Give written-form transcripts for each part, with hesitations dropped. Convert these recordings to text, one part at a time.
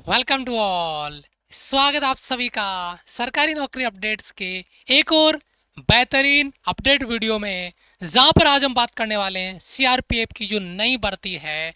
Welcome to all. स्वागत आप सभी का सरकारी नौकरी अपडेट्स के एक और बेहतरीन अपडेट वीडियो में, जहां पर आज हम बात करने वाले हैं सीआरपीएफ की जो नई भर्ती है।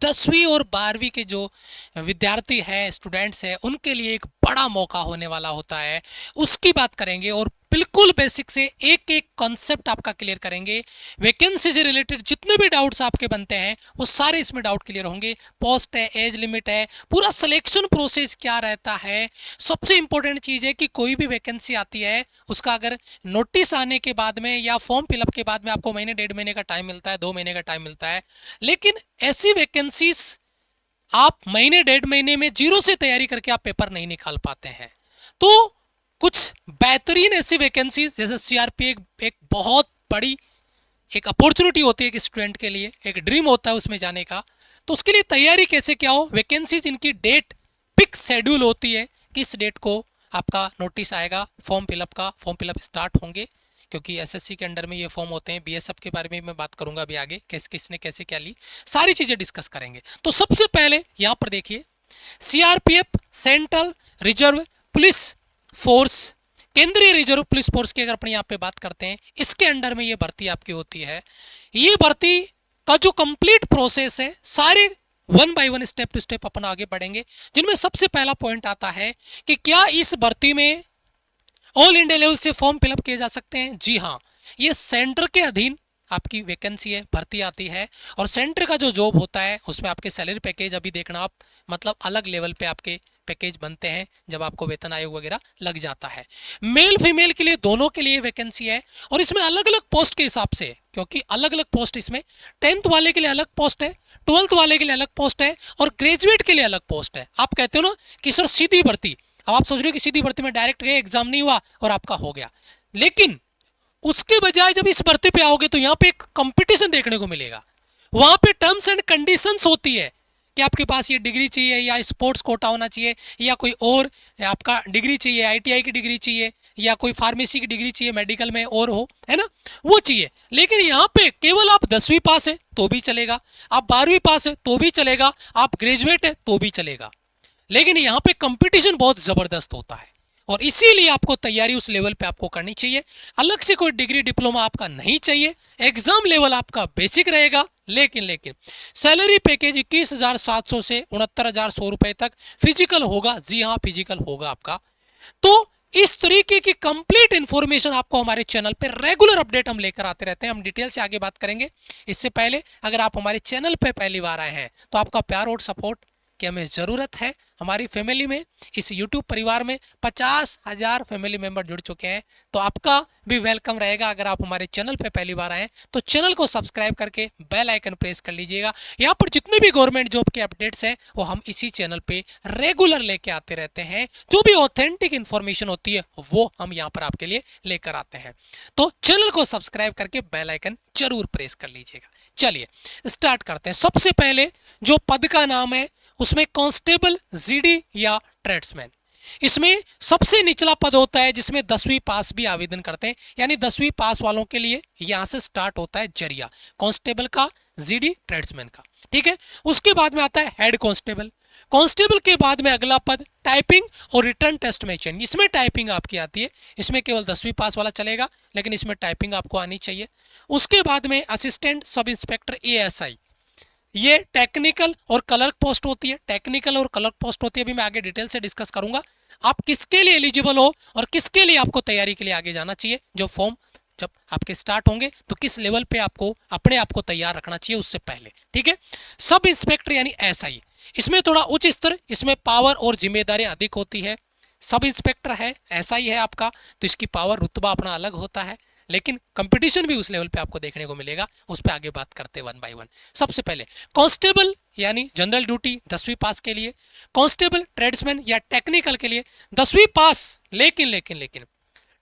10वीं और 12वीं के जो विद्यार्थी हैं, स्टूडेंट्स हैं, उनके लिए एक बड़ा मौका होने वाला होता है, उसकी बात करेंगे और बिल्कुल बेसिक से एक एक कॉन्सेप्ट आपका क्लियर करेंगे। वैकेंसी से रिलेटेड जितने भी डाउट्स आपके बनते हैं वो सारे इसमें डाउट क्लियर होंगे। पोस्ट है, एज लिमिट है, पूरा सिलेक्शन प्रोसेस क्या रहता है। सबसे इंपॉर्टेंट चीज है कि कोई भी वैकेंसी आती है उसका अगर नोटिस आने के बाद में या फॉर्म फिलअप के बाद में आपको महीने 1.5 महीने का टाइम मिलता है, 2 महीने का टाइम मिलता है, लेकिन ऐसी वैकेंसीज आप महीने 1.5 महीने में जीरो से तैयारी करके आप पेपर नहीं निकाल पाते हैं। तो कुछ बेहतरीन ऐसी वैकेंसीज जैसे सीआरपीएफ एक बहुत बड़ी एक अपॉर्चुनिटी होती है कि स्टूडेंट के लिए एक ड्रीम होता है उसमें जाने का। तो उसके लिए तैयारी कैसे क्या हो, वैकेंसीज इनकी डेट फिक्स शेड्यूल होती है, किस डेट को आपका नोटिस आएगा, फॉर्म फिलअप स्टार्ट होंगे, क्योंकि एसएससी के अंडर में ये फॉर्म होते हैं। बीएसएफ के बारे में मैं बात करूंगा अभी आगे, किसने कैसे क्या ली, सारी चीजें डिस्कस करेंगे। तो सबसे पहले यहां पर देखिए, CRPF central reserve police force, केंद्रीय रिजर्व पुलिस फोर्स की अगर अपन यहाँ पे बात करते हैं, इसके अंडर में ये भर्ती आपकी होती है। ये भर्ती का जो कंप्लीट प्रोसेस है, सारे one by one step to step अपन आगे बढ़ेंगे, जिनमें सबसे पहला पॉइंट आता है कि क्या इस भर्ती में ऑल इंडिया लेवल से फॉर्म फिलअप किए जा सकते हैं। जी हाँ, ये सेंटर के अधीन आपकी वैकेंसी है, भर्ती आती है, और सेंटर का जो जॉब होता है उसमें आपके सैलरी पैकेज अभी देखना आप, मतलब अलग लेवल पे आपके पैकेज बनते हैं जब आपको वेतन आयोग वगैरह लग जाता है। मेल फीमेल के लिए दोनों के लिए वैकेंसी है, और इसमें अलग अलग पोस्ट के हिसाब से, क्योंकि अलग अलग पोस्ट इसमें 10th वाले के लिए अलग पोस्ट है, 12th वाले के लिए अलग पोस्ट है, और ग्रेजुएट के लिए अलग पोस्ट है। आप कहते हो ना कि सर सीधी भर्ती, अब आप सोच रहे हो कि सीधी भर्ती में डायरेक्ट गए, एग्जाम नहीं हुआ और आपका हो गया, लेकिन उसके बजाय जब इस भर्ती पे आओगे तो यहाँ पे एक कंपटीशन देखने को मिलेगा। वहां पे टर्म्स एंड कंडीशंस होती है कि आपके पास ये डिग्री चाहिए, या स्पोर्ट्स कोटा होना चाहिए, या कोई और आपका डिग्री चाहिए, आईटीआई की डिग्री चाहिए, या कोई फार्मेसी की डिग्री चाहिए, मेडिकल में और हो, है ना, वो चाहिए। लेकिन यहाँ पे केवल आप 10वीं पास है तो भी चलेगा, आप 12वीं पास है तो भी चलेगा, आप ग्रेजुएट है तो भी चलेगा, लेकिन यहाँ पे कंपटीशन बहुत जबरदस्त होता है, और इसीलिए आपको तैयारी उस लेवल पे आपको करनी चाहिए। अलग से कोई डिग्री डिप्लोमा आपका नहीं चाहिए, एग्जाम लेवल आपका बेसिक रहेगा, लेकिन सैलरी पैकेज 21,700 से 69,100 रुपए तक, फिजिकल होगा, जी हाँ फिजिकल होगा आपका। तो इस तरीके की कंप्लीट इंफॉर्मेशन आपको हमारे चैनल पे रेगुलर अपडेट हम लेकर आते रहते हैं, हम डिटेल से आगे बात करेंगे। इससे पहले अगर आप हमारे चैनल पे पहली बार आए हैं तो आपका प्यार और सपोर्ट की हमें ज़रूरत है। हमारी फैमिली में, इस YouTube परिवार में 50,000 फैमिली मेंबर जुड़ चुके हैं, तो आपका भी वेलकम रहेगा। अगर आप हमारे चैनल पे पहली बार आए तो चैनल को सब्सक्राइब करके बेल आइकन प्रेस कर लीजिएगा। यहाँ पर जितने भी गवर्नमेंट जॉब के अपडेट्स हैं वो हम इसी चैनल पे रेगुलर लेके आते रहते हैं। जो भी ऑथेंटिक इन्फॉर्मेशन होती है वो हम यहाँ पर आपके लिए लेकर आते हैं, तो चैनल को सब्सक्राइब करके बेल आइकन जरूर प्रेस कर लीजिएगा। चलिए स्टार्ट करते हैं। सबसे पहले जो पद का नाम है उसमें कांस्टेबल जीडी या ट्रेड्समैन, इसमें सबसे निचला पद होता है जिसमें 10वीं पास भी आवेदन करते हैं, यानी 10वीं पास वालों के लिए यहां से स्टार्ट होता है जरिया, कांस्टेबल का, जीडी, ट्रेड्समैन का, ठीक है। उसके बाद में आता है हेड कांस्टेबल। कांस्टेबल के बाद में अगला पद टाइपिंग और रिटर्न टेस्ट में चेंज, इसमें टाइपिंग आपकी आती है, इसमें केवल 10वीं पास वाला चलेगा, लेकिन इसमें टाइपिंग आपको आनी चाहिए। उसके बाद में असिस्टेंट सब इंस्पेक्टर एएसआई, ये टेक्निकल और क्लर्क पोस्ट होती है, टेक्निकल और क्लर्क पोस्ट होती है, अभी मैं आगे डिटेल से डिस्कस करूंगा आप किसके लिए एलिजिबल हो और किसके लिए आपको तैयारी के लिए आगे जाना चाहिए। जो फॉर्म जब आपके स्टार्ट होंगे तो किस लेवल पे आपको अपने आप को तैयार रखना चाहिए उससे पहले, ठीक है। सब इंस्पेक्टर यानी एसआई, इसमें थोड़ा उच्च स्तर, इसमें पावर और जिम्मेदारी अधिक होती है। सब इंस्पेक्टर है, एसआई है आपका, तो इसकी पावर रुतबा अपना अलग होता है, लेकिन कंपटीशन भी उस लेवल पे आपको देखने को मिलेगा, उस पर आगे बात करते हैं वन बाय वन। सबसे पहले कांस्टेबल यानी जनरल ड्यूटी 10वीं पास के लिए, कांस्टेबल ट्रेड्समैन या टेक्निकल के लिए 10वीं पास, लेकिन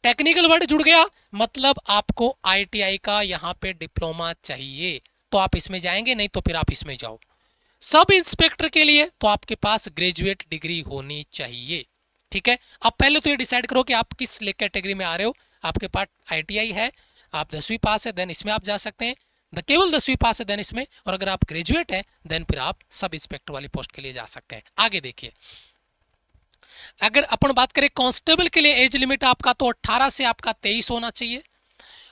टेक्निकल वर्ड जुड़ गया, मतलब आपको आईटीआई का यहाँ पे डिप्लोमा चाहिए तो आप इसमें जाएंगे, नहीं तो फिर आप इसमें जाओ। सब इंस्पेक्टर के लिए तो आपके पास ग्रेजुएट डिग्री होनी चाहिए, ठीक है। अब पहले तो ये डिसाइड करो कि आप किस कैटेगरी में आ रहे हो। आपके पास आईटीआई है, आप 10वीं पास है, देन इसमें आप जा सकते हैं, केवल 10वीं पास है देन इसमें, और अगर आप ग्रेजुएट है देन फिर आप सब इंस्पेक्टर वाली पोस्ट के लिए जा सकते हैं। आगे देखिए, अगर अपन बात करें कांस्टेबल के लिए एज लिमिट आपका तो 18 से आपका 23 होना चाहिए,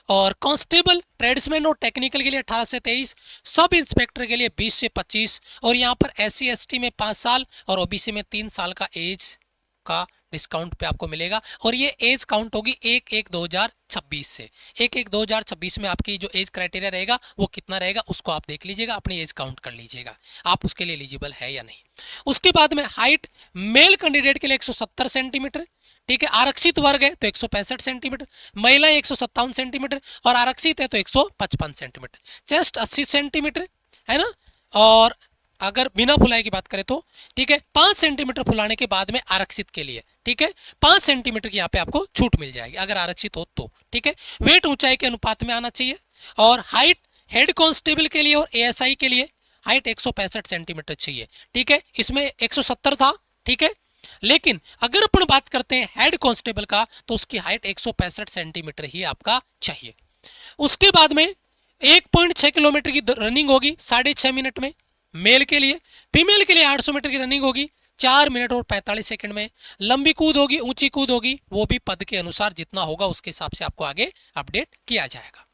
और कांस्टेबल, ट्रेड्समैन और टेक्निकल के लिए 18 से 23, सब इंस्पेक्टर के लिए 20 से 25, और यहाँ पर SC ST में 5 साल और OBC में 3 साल का एज का डिस्काउंट पे आपको मिलेगा। और ये एज काउंट होगी 1/1/2026 से। 1/1/2026 में आपकी जो एज क्राइटेरिया रहेगा वो कितना रहेगा उसको आप देख लीजिएगा, अपनी एज काउंट कर लीजिएगा आप उसके लिए एलिजिबल है या नहीं। उसके बाद में हाइट, मेल कैंडिडेट के लिए 170 सेंटीमीटर, ठीक है। आरक्षित वर्ग है तो 165 सेंटीमीटर, महिलाएं 157 सेंटीमीटर और आरक्षित है तो 155 सेंटीमीटर। चेस्ट 80 सेंटीमीटर है ना। और अगर बिना फुलाए की बात करें तो ठीक है 5 सेंटीमीटर फुलाने के बाद में आरक्षित के लिए, ठीक है 5 सेंटीमीटर की यहाँ पे आपको छूट मिल जाएगी अगर आरक्षित हो तो, ठीक है। वेट ऊंचाई के अनुपात में आना चाहिए। और हाइट हेड कांस्टेबल के लिए और ASI के लिए हाइट 165 सेंटीमीटर चाहिए, ठीक है। इसमें 170 था, ठीक है। लेकिन अगर अपन बात करते हैं हेड कांस्टेबल का तो उसकी हाइट 165 सेंटीमीटर ही आपका चाहिए। उसके बाद में 1.6 किलोमीटर की रनिंग होगी 6.5 मिनट में मेल के लिए। फीमेल के लिए 800 मीटर की रनिंग होगी 4 मिनट और 45 सेकंड में। लंबी कूद होगी, ऊंची कूद होगी, वो भी पद के अनुसार जितना होगा उसके हिसाब से आपको आगे अपडेट किया जाएगा।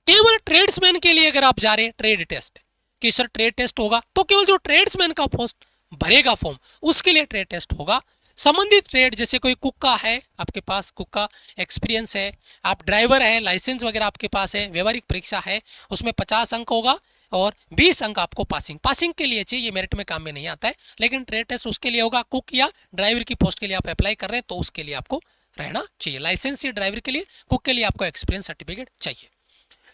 केवल ट्रेड्समैन के लिए अगर आप जा रहे हैं ट्रेड टेस्ट कि सर ट्रेड टेस्ट होगा तो केवल जो ट्रेड्समैन का पोस्ट भरेगा फॉर्म उसके लिए ट्रेड टेस्ट होगा। संबंधित ट्रेड जैसे कोई कुक का है आपके पास, कुक का एक्सपीरियंस है, आप ड्राइवर है, लाइसेंस वगैरह आपके पास है, व्यवहारिक परीक्षा है उसमें 50 अंक होगा और 20 अंक आपको पासिंग के लिए चाहिए। ये मेरिट में काम में नहीं आता है, लेकिन ट्रेड टेस्ट उसके लिए होगा। कुक या ड्राइवर की पोस्ट के लिए आप अप्लाई कर रहे हैं तो उसके लिए आपको रहना चाहिए लाइसेंस या ड्राइवर के लिए। कुक के लिए आपको एक्सपीरियंस सर्टिफिकेट चाहिए।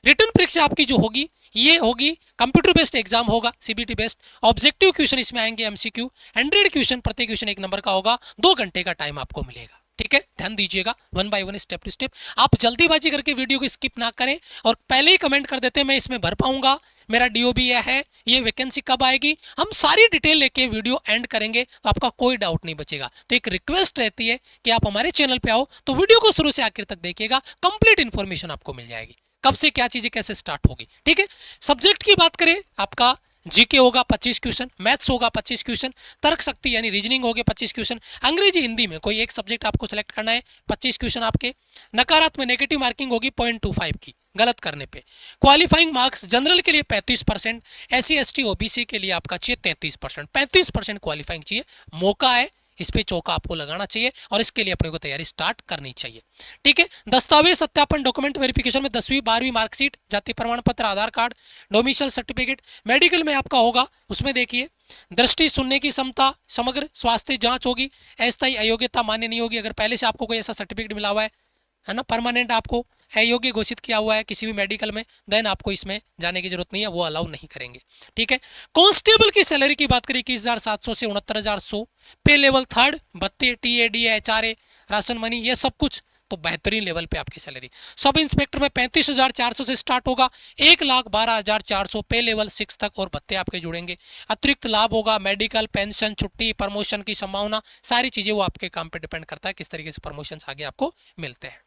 रिटर्न परीक्षा आपकी जो होगी ये होगी कंप्यूटर बेस्ड एग्जाम होगा, CBT बेस्ड। ऑब्जेक्टिव क्वेश्चन इसमें आएंगे MCQ, 100 क्वेश्चन, प्रत्येक क्वेश्चन 1 नंबर का होगा। 2 घंटे का टाइम आपको मिलेगा, ठीक है। ध्यान दीजिएगा 1 बाय 1 स्टेप टू स्टेप। आप जल्दीबाजी करके वीडियो को स्किप ना करें और पहले ही कमेंट कर देते हैं मैं इसमें भर पाऊंगा, मेरा DOB यह है, ये वैकेंसी कब आएगी। हम सारी डिटेल लेके वीडियो एंड करेंगे तो आपका कोई डाउट नहीं बचेगा। तो एक रिक्वेस्ट रहती है कि आप हमारे चैनल पे आओ तो वीडियो को शुरू से आखिर तक देखिएगा, कंप्लीट इन्फॉर्मेशन आपको मिल जाएगी कब से क्या चीजें कैसे स्टार्ट होगी, ठीक है। सब्जेक्ट की बात करें आपका GK होगा 25 क्वेश्चन, मैथ्स होगा 25 क्वेश्चन, तर्क शक्ति यानी रीजनिंग होगे 25 क्वेश्चन, अंग्रेजी हिंदी में कोई एक सब्जेक्ट आपको सेलेक्ट करना है 25 क्वेश्चन आपके। नकारात्मक नेगेटिव मार्किंग होगी 0.25 की गलत करने पे। क्वालिफाइंग मार्क्स जनरल के लिए 35%, SC ST OBC के लिए आपका चाहिए 33%। 35% क्वालिफाइंग चाहिए, मौका है, इस पे चौका आपको लगाना चाहिए और इसके लिए अपने को तैयारी स्टार्ट करनी चाहिए, ठीक है। दस्तावेज सत्यापन, डॉक्यूमेंट वेरिफिकेशन में 10वीं 12वीं मार्कशीट, जाति प्रमाण पत्र, आधार कार्ड, डोमिसाइल सर्टिफिकेट। मेडिकल में आपका होगा उसमें देखिए दृष्टि, सुनने की क्षमता, समग्र स्वास्थ्य जांच होगी, अस्थायी अयोग्यता मान्य नहीं होगी। अगर पहले से आपको कोई ऐसा सर्टिफिकेट मिला हुआ है ना, परमानेंट आपको अयोग्य घोषित किया हुआ है किसी भी मेडिकल में, देन आपको इसमें जाने की जरूरत नहीं है, वो अलाउ नहीं करेंगे, ठीक है। कांस्टेबल की सैलरी की बात करें 21,700 से 69,100। पे लेवल 3rd, भत्ते, TA DA HRA, ration money, ये सब कुछ तो बेहतरीन लेवल पे आपकी सैलरी। सब इंस्पेक्टर में 35,400 से स्टार्ट होगा, 1,12,400 पे लेवल 6 तक, और भत्ते आपके जुड़ेंगे। अतिरिक्त लाभ होगा, मेडिकल, पेंशन, छुट्टी, प्रमोशन की संभावना, सारी चीजें वो आपके काम पे डिपेंड करता है किस तरीके से प्रमोशन आगे आपको मिलते हैं।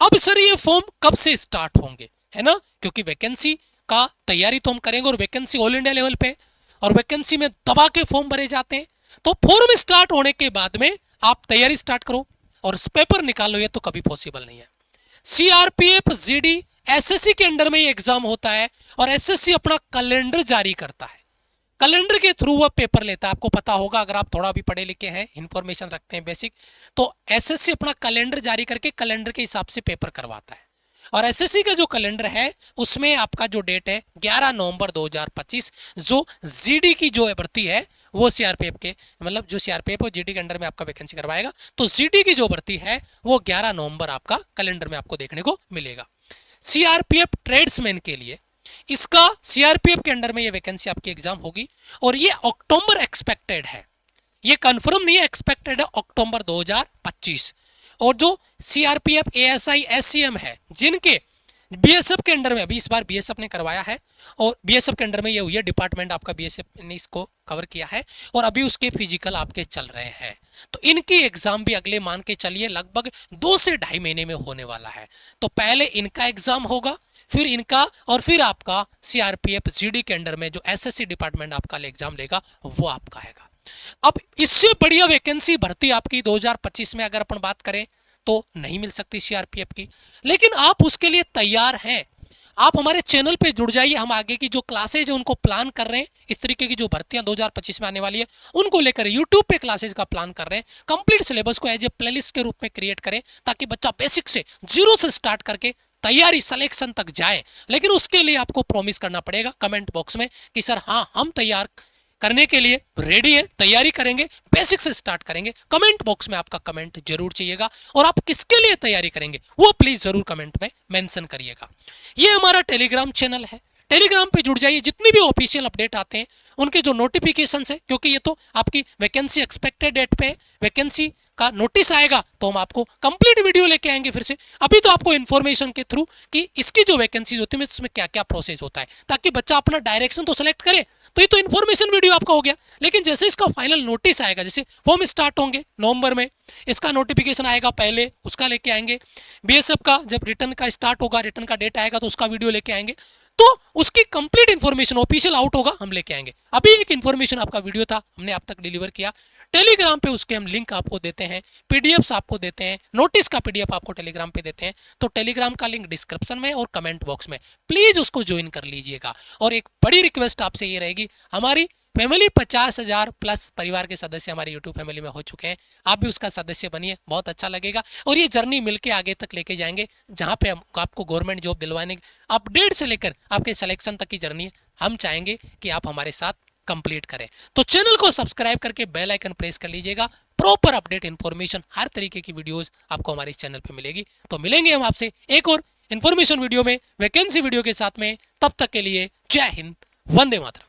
अब सर ये फॉर्म कब से स्टार्ट होंगे, है ना, क्योंकि वैकेंसी का तैयारी तो हम करेंगे और वैकेंसी ऑल इंडिया लेवल पे, और वैकेंसी में दबा के फॉर्म भरे जाते हैं। तो फॉर्म स्टार्ट होने के बाद में आप तैयारी स्टार्ट करो और पेपर निकालो, ये तो कभी पॉसिबल नहीं है। CRPF GD SSC के अंडर में ये एग्जाम होता है और SSC अपना कैलेंडर जारी करता है, कैलेंडर के थ्रू वह पेपर लेता है। आपको पता होगा अगर आप थोड़ा भी पढ़े लिखे हैं, इंफॉर्मेशन रखते हैं बेसिक, तो SSC अपना कैलेंडर जारी करके कैलेंडर के हिसाब से पेपर करवाता है। और SSC का जो कैलेंडर है उसमें आपका जो डेट है 11 नवंबर 2025, जो GD की जो भर्ती है वो CRPF के, मतलब जो CRPF और GD के अंडर में आपका वैकेंसी करवाएगा, तो GD की जो भर्ती है वो 11 नवंबर आपका कैलेंडर में आपको देखने को मिलेगा। CRPF ट्रेड्समैन के लिए इसका CRPF के अंडर में ये वैकेंसी आपकी एग्जाम होगी और ये अक्टूबर एक्सपेक्टेड है, ये कंफर्म नहीं है, एक्सपेक्टेड है अक्टूबर 2025। और जो CRPF ASI SCM है जिनके BSF के अंडर में, अभी इस बार BSF ने करवाया है और BSF के अंडर में ये हुई है, डिपार्टमेंट आपका BSF ने इसको कवर किया है और अभी उसके फिजिकल आपके चल रहे हैं, तो इनकी एग्जाम भी अगले मान के चलिए लगभग 2 से ढाई महीने में होने वाला है। तो पहले इनका एग्जाम होगा, फिर इनका, और फिर आपका CRPF GD के अंडर में जो SSC डिपार्टमेंट आपका एग्जाम लेगा वो आपका आएगा। अब इससे बढ़िया वैकेंसी भर्ती आपकी 2025 में अगर अपन बात करें तो नहीं मिल सकती सीआरपीएफ की, लेकिन आप उसके लिए तैयार हैं। आप हमारे चैनल पे जुड़ जाइए, हम आगे की जो क्लासेज है उनको प्लान कर रहे हैं। इस तरीके की जो भर्तियां 2025 में आने वाली है उनको लेकर यूट्यूब पे क्लासेज का प्लान कर रहे हैं। कंप्लीट सिलेबस को एज ए प्लेलिस्ट के रूप में क्रिएट करें ताकि बच्चा बेसिक से जीरो से स्टार्ट करके तैयारी सिलेक्शन तक जाए। लेकिन उसके लिए आपको प्रॉमिस करना पड़ेगा कमेंट बॉक्स में कि सर हाँ हम तैयार करने के लिए रेडी है, तैयारी करेंगे, बेसिक से स्टार्ट करेंगे। कमेंट बॉक्स में आपका कमेंट जरूर चाहिएगा और आप किसके लिए तैयारी करेंगे वो प्लीज जरूर कमेंट में मेंशन करिएगा। ये हमारा टेलीग्राम चैनल है, टेलीग्राम पे जुड़ जाइए। जितनी भी ऑफिशियल अपडेट आते हैं उनके जो नोटिफिकेशन है, क्योंकि ये तो आपकी वैकेंसी एक्सपेक्टेड डेट पे वैकेंसी का नोटिस आएगा तो हम आपको कंप्लीट वीडियो लेके आएंगे फिर से। अभी तो आपको इन्फॉर्मेशन के थ्रू कि इसकी जो वैकेंसी होती है उसमें क्या क्या प्रोसेस होता है ताकि बच्चा अपना डायरेक्शन तो सेलेक्ट करे। तो ये तो इन्फॉर्मेशन वीडियो आपका हो गया, लेकिन जैसे इसका फाइनल नोटिस आएगा, जैसे फॉर्म स्टार्ट होंगे नवंबर में, इसका नोटिफिकेशन आएगा पहले, उसका लेके आएंगे। बीएसएफ का जब रिटर्न का स्टार्ट होगा, रिटर्न का डेट आएगा तो उसका वीडियो लेके आएंगे। तो उसकी कंप्लीट इन्फॉर्मेशन ऑफिशियल आउट होगा हम लेके आएंगे। अभी एक इन्फॉर्मेशन आपका वीडियो था हमने आप तक डिलीवर किया टेलीग्राम पे, उसके हम लिंक आपको देते हैं, पीडीएफ्स आपको देते हैं, नोटिस का पीडीएफ आपको टेलीग्राम पे देते हैं। तो टेलीग्राम का लिंक डिस्क्रिप्शन में और कमेंट बॉक्स में, प्लीज उसको ज्वाइन कर लीजिएगा। और एक बड़ी रिक्वेस्ट आपसे ये रहेगी, हमारी फैमिली 50,000 प्लस परिवार के सदस्य हमारी यूट्यूब फैमिली में हो चुके हैं, आप भी उसका सदस्य बनिए, बहुत अच्छा लगेगा। और ये जर्नी मिलके आगे तक लेके जाएंगे जहाँ पे आपको गवर्नमेंट जॉब दिलवाने अपडेट से लेकर आपके सिलेक्शन तक की जर्नी हम चाहेंगे कि आप हमारे साथ कंप्लीट करें। तो चैनल को सब्सक्राइब करके बेल आइकन प्रेस कर लीजिएगा। प्रॉपर अपडेट इन्फॉर्मेशन हर तरीके की वीडियोस आपको हमारे इस चैनल पे मिलेगी। तो मिलेंगे हम आपसे एक और इन्फॉर्मेशन वीडियो में, वैकेंसी वीडियो के साथ में। तब तक के लिए जय हिंद, वंदे मातरम।